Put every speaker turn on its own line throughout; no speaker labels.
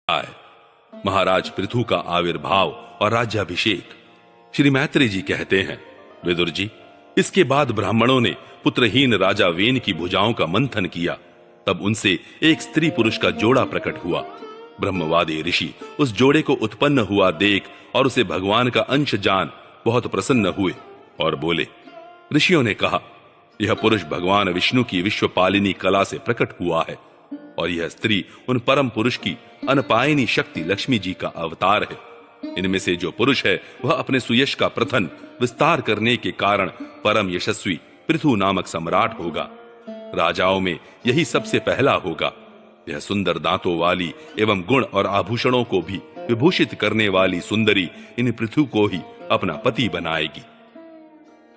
आय महाराज पृथु का आविर्भाव और राज्याभिषेक। श्री मैत्री जी कहते हैं, विदुर जी, इसके बाद ब्राह्मणों ने पुत्रहीन राजा वेन की भुजाओं का मंथन किया। तब उनसे एक स्त्री पुरुष का जोड़ा प्रकट हुआ। ब्रह्मवादी ऋषि उस जोड़े को उत्पन्न हुआ देख और उसे भगवान का अंश जान बहुत प्रसन्न हुए और बोले। ऋषियों ने कहा, यह पुरुष भगवान विष्णु की विश्वपालिनी कला से प्रकट हुआ है और यह स्त्री उन परम पुरुष की अनपायनी शक्ति लक्ष्मी जी का अवतार है। इनमें से जो पुरुष है वह अपने सुयश का प्रथन विस्तार करने के कारण परम यशस्वी पृथु नामक सम्राट होगा। राजाओं में यही सबसे पहला होगा। यह सुंदर दांतों वाली एवं गुण और आभूषणों को भी विभूषित करने वाली सुंदरी इन पृथु को ही अपना पति बनाएगी।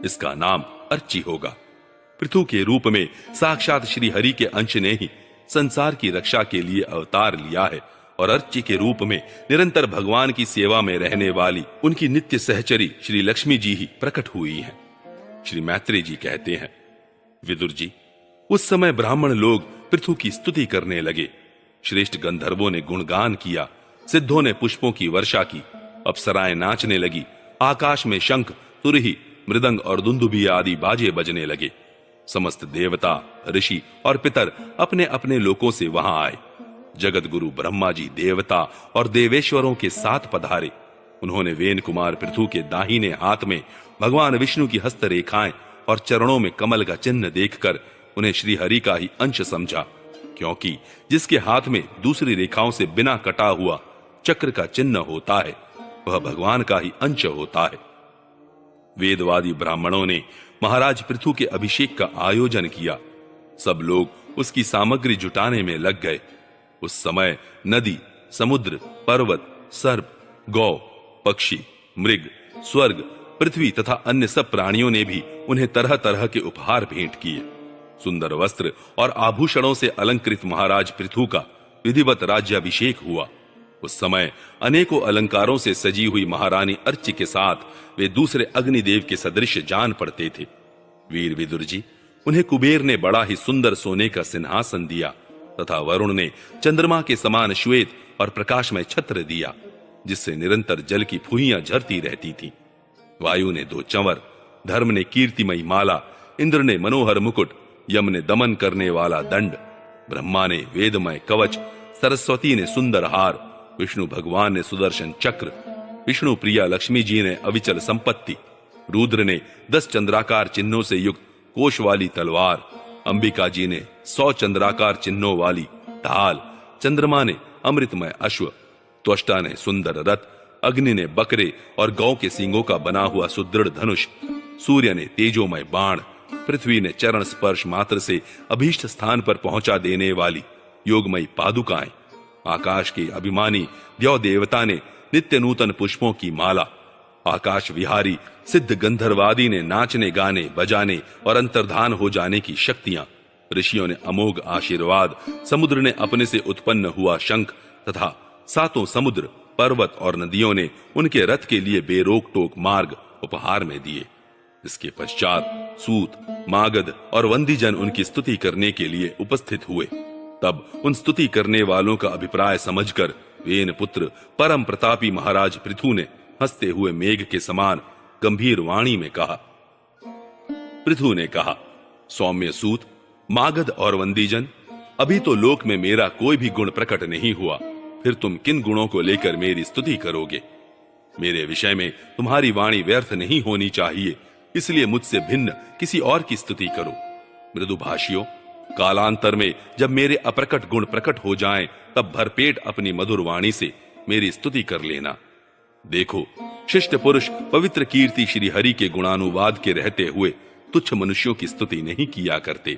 इसका नाम अर्ची होगा। पृथु के रूप में साक्षात श्री हरि के अंश ने ही संसार की रक्षा के लिए अवतार लिया है और अर्ची के रूप में निरंतर भगवान की सेवा में रहने वाली उनकी नित्य सहचरी श्री लक्ष्मी जी ही प्रकट हुई हैं। श्री मैत्री जी कहते हैं, विदुर जी, उस समय ब्राह्मण लोग पृथु की स्तुति करने लगे। श्रेष्ठ गंधर्वों ने गुणगान किया, सिद्धों ने पुष्पों की वर्षा की, अप्सराएं नाचने लगी, आकाश में शंख, तुरही, मृदंग और दुंदुभी आदि बाजे बजने लगे। समस्त देवता, ऋषि और पितर अपने अपने लोकों से वहां आए। जगत गुरु ब्रह्मा जी देवता और देवेश्वरों के साथ पधारे। उन्होंने वेन कुमार पृथु के दाहिने हाथ में भगवान विष्णु की हस्त रेखाएं और चरणों में कमल का चिन्ह देखकर उन्हें श्री हरि का ही अंश समझा, क्योंकि जिसके हाथ में दूसरी रेखाओं से बिना कटा हुआ चक्र का चिन्ह होता है वह भगवान का ही अंश होता है। वेदवादी ब्राह्मणों ने महाराज पृथु के अभिषेक का आयोजन किया। सब लोग उसकी सामग्री जुटाने में लग गए। उस समय नदी, समुद्र, पर्वत, सर्प, गौ, पक्षी, मृग, स्वर्ग, पृथ्वी तथा अन्य सब प्राणियों ने भी उन्हें तरह तरह के उपहार भेंट किए। सुंदर वस्त्र और आभूषणों से अलंकृत महाराज पृथु का विधिवत राज्याभिषेक हुआ। उस समय अनेकों अलंकारों से सजी हुई महारानी अर्ची के साथ वे दूसरे अग्निदेव के सदृश जान पड़ते थे। वीर विदुर जी, उन्हें कुबेर ने बड़ा ही सुंदर सोने का सिंहासन दिया तथा वरुण ने चंद्रमा के समान श्वेत और प्रकाशमय छत्र दिया, जिससे निरंतर जल की फुहियां झरती रहती थीं। वायु ने 2 चंवर, धर्म ने कीर्तिमयी माला, इंद्र ने मनोहर मुकुट, यम ने दमन करने वाला दंड, ब्रह्मा ने वेदमय कवच, सरस्वती ने सुंदर हार, विष्णु भगवान ने सुदर्शन चक्र, विष्णु प्रिया लक्ष्मी जी ने अविचल संपत्ति, रुद्र ने 10 चंद्राकार चिन्हों से युक्त कोश वाली तलवार, अंबिका जी ने 100 चंद्राकार चिन्हों वाली ढाल, चंद्रमा ने अमृतमय अश्व, त्वष्टा ने सुंदर रथ, अग्नि ने बकरे और गौ के सींगों का बना हुआ सुदृढ़ धनुष, सूर्य ने तेजोमय बाण, पृथ्वी ने चरण स्पर्श मात्र से अभीष्ट स्थान पर पहुंचा देने वाली योगमयी पादुकाएं, आकाश के अभिमानी द्यौ देवता ने नित्य नूतन पुष्पों की माला, आकाश विहारी सिद्ध गंधर्वादी ने नाचने, गाने, बजाने और अंतर्धान हो जाने की शक्तियां, ऋषियों ने अमोघ आशीर्वाद, समुद्र ने अपने से उत्पन्न हुआ शंख तथा 7 समुद्र, पर्वत और नदियों ने उनके रथ के लिए बेरोक टोक मार्ग उपहार में दिए। इसके पश्चात सूत, मागध और वंदीजन उनकी स्तुति करने के लिए उपस्थित हुए। तब उन स्तुति करने वालों का अभिप्राय समझकर वेन पुत्र परम प्रतापी महाराज पृथु ने हंसते हुए मेघ के समान गंभीर वाणी में कहा। पृथु ने कहा, सौम्य सूत, मागध और वंदीजन, अभी तो लोक में मेरा कोई भी गुण प्रकट नहीं हुआ, फिर तुम किन गुणों को लेकर मेरी स्तुति करोगे? मेरे विषय में तुम्हारी वाणी व्यर्थ नहीं होनी चाहिए, इसलिए मुझसे भिन्न किसी और की स्तुति करो। मृदुभाषियों, कालांतर में जब मेरे अप्रकट गुण प्रकट हो जाएं, तब भरपेट अपनी मधुर वाणी से मेरी स्तुति कर लेना। देखो, शिष्ट पुरुष पवित्र कीर्ति श्री हरि के गुणानुवाद के रहते हुए तुच्छ मनुष्यों की स्तुति नहीं किया करते।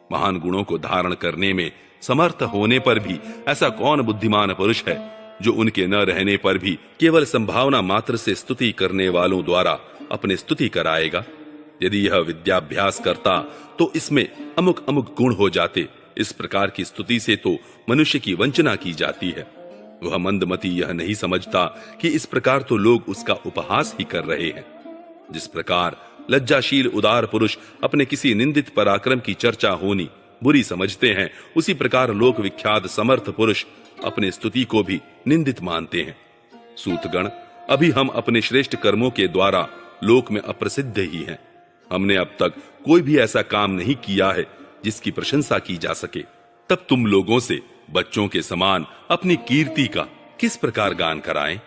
महान गुणों को धारण करने में समर्थ होने पर भी ऐसा कौन बुद्धिमान पुरुष है जो उनके न रहने पर भी केवल संभावना मात्र से स्तुति करने वालों द्वारा अपने स्तुति कराएगा? यदि यह विद्याभ्यास करता तो इसमें अमुक अमुक गुण हो जाते। इस प्रकार की स्तुति से तो मनुष्य की वंचना की जाती है। वह मंदमती यह नहीं समझता कि इस प्रकार तो लोग उसका उपहास ही कर रहे हैं। जिस प्रकार लज्जाशील उदार पुरुष अपने किसी निंदित पराक्रम की चर्चा होनी बुरी समझते हैं, उसी प्रकार लोक विख्यात समर्थ पुरुष अपने स्तुति को भी निंदित मानते हैं। सूतगण, अभी हम अपने श्रेष्ठ कर्मों के द्वारा लोक में अप्रसिद्ध ही हैं। हमने अब तक कोई भी ऐसा काम नहीं किया है जिसकी प्रशंसा की जा सके। तब तुम लोगों से बच्चों के समान अपनी कीर्ति का किस प्रकार गान कराएं?